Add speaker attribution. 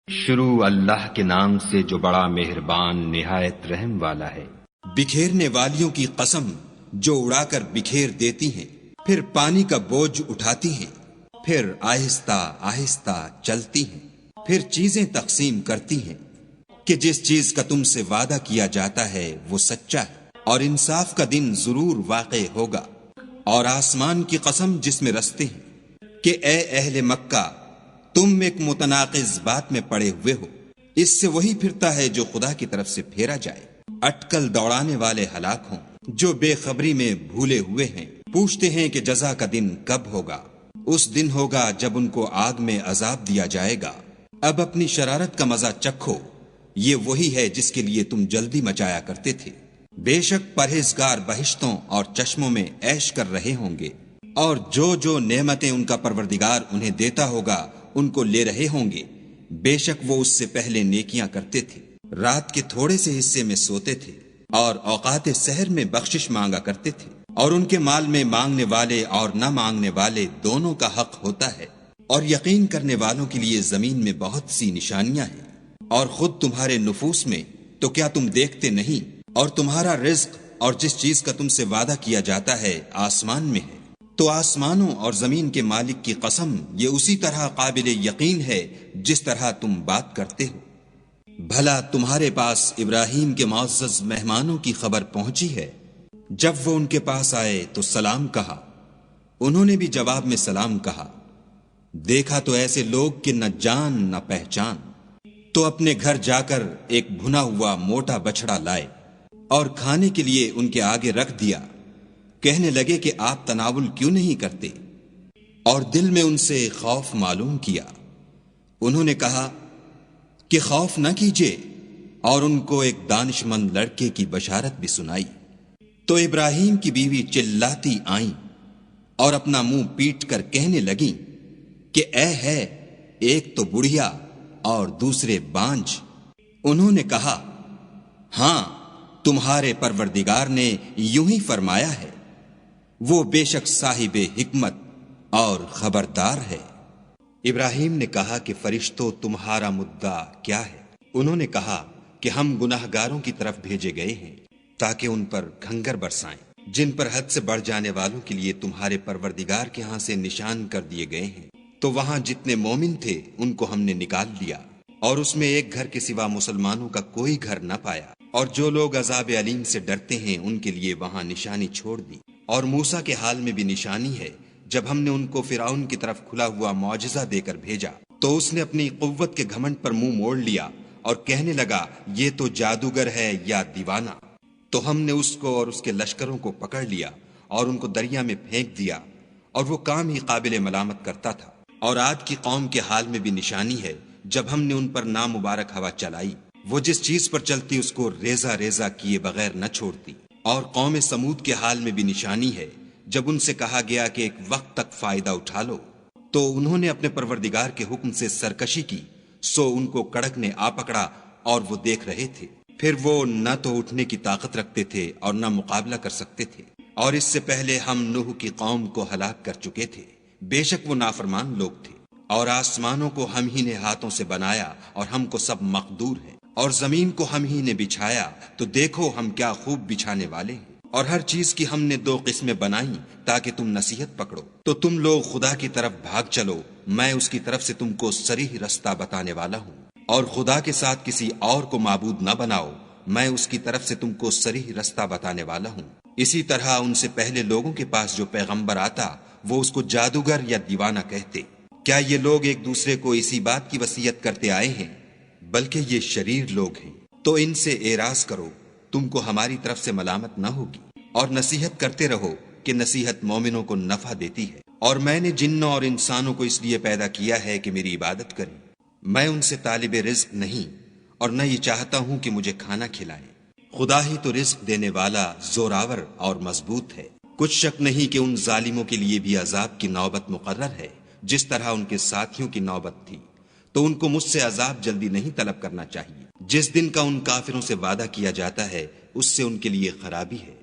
Speaker 1: شروع اللہ کے نام سے جو بڑا مہربان نہایت رحم والا ہے۔
Speaker 2: بکھیرنے والیوں کی قسم جو اڑا کر بکھیر دیتی ہیں، پھر پانی کا بوجھ اٹھاتی ہیں، پھر آہستہ آہستہ چلتی ہیں، پھر چیزیں تقسیم کرتی ہیں کہ جس چیز کا تم سے وعدہ کیا جاتا ہے وہ سچا ہے اور انصاف کا دن ضرور واقع ہوگا۔ اور آسمان کی قسم جس میں رستے ہیں کہ اے اہل مکہ، تم ایک متناقض بات میں پڑے ہوئے ہو، اس سے وہی پھرتا ہے جو خدا کی طرف سے پھیرا جائے۔ اٹکل دوڑانے والے ہلاک ہوں جو بے خبری میں بھولے ہوئے ہیں، پوچھتے ہیں کہ جزا کا دن کب ہوگا۔ اس دن ہوگا جب ان کو آگ میں عذاب دیا جائے گا۔ اب اپنی شرارت کا مزہ چکھو، یہ وہی ہے جس کے لیے تم جلدی مچایا کرتے تھے۔ بے شک پرہیزگار بہشتوں اور چشموں میں عیش کر رہے ہوں گے، اور جو نعمتیں ان کا پروردگار انہیں دیتا ہوگا ان کو لے رہے ہوں گے۔ بے شک وہ اس سے پہلے نیکیاں کرتے تھے، رات کے تھوڑے سے حصے میں سوتے تھے اور اوقات سحر میں بخشش مانگا کرتے تھے، اور ان کے مال میں مانگنے والے اور نہ مانگنے والے دونوں کا حق ہوتا ہے۔ اور یقین کرنے والوں کے لیے زمین میں بہت سی نشانیاں ہیں، اور خود تمہارے نفوس میں تو کیا تم دیکھتے نہیں؟ اور تمہارا رزق اور جس چیز کا تم سے وعدہ کیا جاتا ہے آسمان میں ہے، تو آسمانوں اور زمین کے مالک کی قسم یہ اسی طرح قابل یقین ہے جس طرح تم بات کرتے ہو۔ بھلا تمہارے پاس ابراہیم کے معزز مہمانوں کی خبر پہنچی ہے؟ جب وہ ان کے پاس آئے تو سلام کہا، انہوں نے بھی جواب میں سلام کہا۔ دیکھا تو ایسے لوگ کہ نہ جان نہ پہچان، تو اپنے گھر جا کر ایک بھنا ہوا موٹا بچڑا لائے اور کھانے کے لیے ان کے آگے رکھ دیا۔ کہنے لگے کہ آپ تناول کیوں نہیں کرتے؟ اور دل میں ان سے خوف معلوم کیا۔ انہوں نے کہا کہ خوف نہ کیجیے، اور ان کو ایک دانش مند لڑکے کی بشارت بھی سنائی۔ تو ابراہیم کی بیوی چلاتی آئیں اور اپنا منہ پیٹ کر کہنے لگیں کہ اے ہے، ایک تو بڑھیا اور دوسرے بانجھ۔ انہوں نے کہا، ہاں، تمہارے پروردگار نے یوں ہی فرمایا ہے، وہ بے شک صاحب حکمت اور خبردار ہے۔ ابراہیم نے کہا کہ فرشتوں، تمہارا مدعا کیا ہے؟ انہوں نے کہا کہ ہم گناہگاروں کی طرف بھیجے گئے ہیں تاکہ ان پر کھنگر برسائیں، جن پر حد سے بڑھ جانے والوں کے لیے تمہارے پروردگار کے ہاں سے نشان کر دیے گئے ہیں۔ تو وہاں جتنے مومن تھے ان کو ہم نے نکال لیا، اور اس میں ایک گھر کے سوا مسلمانوں کا کوئی گھر نہ پایا، اور جو لوگ عذاب علیم سے ڈرتے ہیں ان کے لیے وہاں نشانی چھوڑ دی۔ اور موسیٰ کے حال میں بھی نشانی ہے، جب ہم نے ان کو فرعون کی طرف کھلا ہوا معجزہ دے کر بھیجا تو اس نے اپنی قوت کے گھمنڈ پر منہ موڑ لیا اور کہنے لگا، یہ تو جادوگر ہے یا دیوانہ۔ تو ہم نے اس کو اور اس کے لشکروں کو پکڑ لیا اور ان کو دریا میں پھینک دیا، اور وہ کام ہی قابل ملامت کرتا تھا۔ اور عاد کی قوم کے حال میں بھی نشانی ہے، جب ہم نے ان پر نامبارک ہوا چلائی، وہ جس چیز پر چلتی اس کو ریزہ ریزہ کیے بغیر نہ چھوڑتی۔ اور قوم سمود کے حال میں بھی نشانی ہے، جب ان سے کہا گیا کہ ایک وقت تک فائدہ اٹھا لو، تو انہوں نے اپنے پروردگار کے حکم سے سرکشی کی، سو ان کو کڑک نے آ پکڑا اور وہ دیکھ رہے تھے۔ پھر وہ نہ تو اٹھنے کی طاقت رکھتے تھے اور نہ مقابلہ کر سکتے تھے۔ اور اس سے پہلے ہم نوح کی قوم کو ہلاک کر چکے تھے، بے شک وہ نافرمان لوگ تھے۔ اور آسمانوں کو ہم ہی نے ہاتھوں سے بنایا اور ہم کو سب مقدور ہے، اور زمین کو ہم ہی نے بچھایا، تو دیکھو ہم کیا خوب بچھانے والے ہیں۔ اور ہر چیز کی ہم نے دو قسمیں بنائیں تاکہ تم نصیحت پکڑو۔ تو تم لوگ خدا کی طرف بھاگ چلو، میں اس کی طرف سے تم کو صریح رستہ بتانے والا ہوں۔ اور خدا کے ساتھ کسی اور کو معبود نہ بناؤ، میں اس کی طرف سے تم کو صریح رستہ بتانے والا ہوں۔ اسی طرح ان سے پہلے لوگوں کے پاس جو پیغمبر آتا وہ اس کو جادوگر یا دیوانہ کہتے۔ کیا یہ لوگ ایک دوسرے کو اسی بات کی وصیت کرتے آئے ہیں؟ بلکہ یہ شریر لوگ ہیں۔ تو ان سے اعراض کرو، تم کو ہماری طرف سے ملامت نہ ہوگی، اور نصیحت کرتے رہو کہ نصیحت مومنوں کو نفع دیتی ہے۔ اور میں نے جنوں اور انسانوں کو اس لیے پیدا کیا ہے کہ میری عبادت کریں۔ میں ان سے طالب رزق نہیں، اور نہ یہ چاہتا ہوں کہ مجھے کھانا کھلائیں۔ خدا ہی تو رزق دینے والا، زوراور اور مضبوط ہے۔ کچھ شک نہیں کہ ان ظالموں کے لیے بھی عذاب کی نوبت مقرر ہے، جس طرح ان کے ساتھیوں کی نوبت تھی۔ تو ان کو مجھ سے عذاب جلدی نہیں طلب کرنا چاہیے۔ جس دن کا ان کافروں سے وعدہ کیا جاتا ہے اس سے ان کے لیے خرابی ہے۔